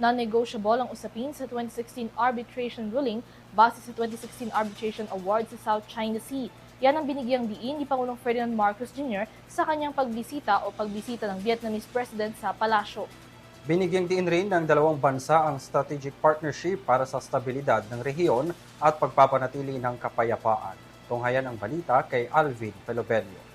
Non-negotiable ang usapin sa 2016 arbitration ruling base sa 2016 arbitration award sa South China Sea. Yan ang binigyang diin ni Pangulong Ferdinand Marcos Jr. sa kanyang pagbisita ng Vietnamese President sa palasyo. Binigyang diin rin ng dalawang bansa ang strategic partnership para sa stabilidad ng rehiyon at pagpapanatili ng kapayapaan. Tunghayan ang balita kay Alvin Pelobelio.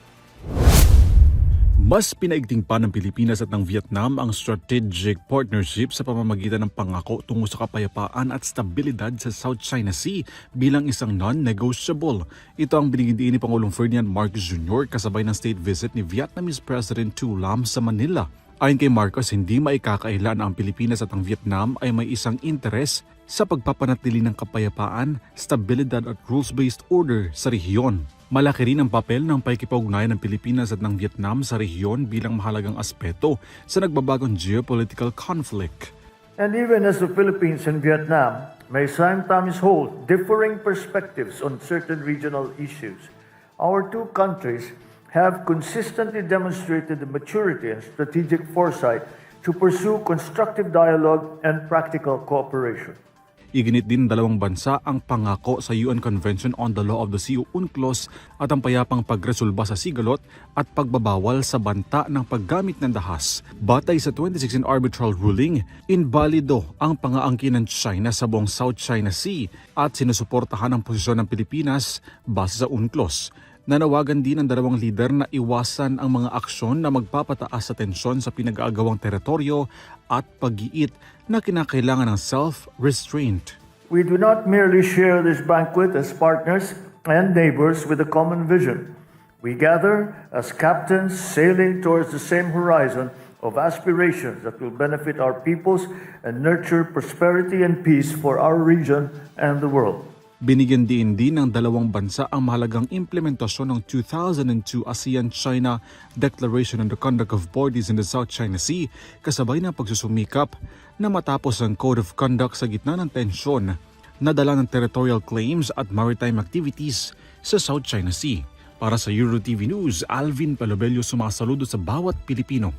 Mas pinaigting pa ng Pilipinas at ng Vietnam ang strategic partnership sa pamamagitan ng pangako tungo sa kapayapaan at stabilidad sa South China Sea bilang isang non-negotiable. Ito ang binigyan ni Pangulong Ferdinand Marcos Jr. kasabay ng state visit ni Vietnamese President Tu Lam sa Manila. Ayon kay Marcos, hindi maikakaila na ang Pilipinas at ang Vietnam ay may isang interes sa pagpapanatili ng kapayapaan, stabilidad at rules-based order sa rehiyon. Malaki rin ang papel ng pakikipag-ugnayan ng Pilipinas at ng Vietnam sa rehiyon bilang mahalagang aspeto sa nagbabagong geopolitical conflict. And even as the Philippines and Vietnam may sometimes hold differing perspectives on certain regional issues, our two countries have consistently demonstrated the maturity and strategic foresight to pursue constructive dialogue and practical cooperation. Iginit din ng dalawang bansa ang pangako sa UN Convention on the Law of the Sea o UNCLOS at ang payapang pagresolba sa sigalot at pagbabawal sa banta ng paggamit ng dahas. Batay sa 2016 arbitral ruling, inbalido ang pangaangkin ng China sa buong South China Sea at sinusuportahan ang posisyon ng Pilipinas base sa UNCLOS. Nanawagan din ng dalawang lider na iwasan ang mga aksyon na magpapataas sa tensyon sa pinag-aagawang teritoryo at pag-iit na kinakailangan ng self-restraint. We do not merely share this banquet as partners and neighbors with a common vision. We gather as captains sailing towards the same horizon of aspirations that will benefit our peoples and nurture prosperity and peace for our region and the world. Binigyan din ng dalawang bansa ang mahalagang implementasyon ng 2002 ASEAN-China Declaration on the Conduct of Borders in the South China Sea kasabay ng pagsusumikap na matapos ang Code of Conduct sa gitna ng tensyon na dala ng territorial claims at maritime activities sa South China Sea. Para sa EuroTV News, Alvin Pelobelio sumasaludo sa bawat Pilipino.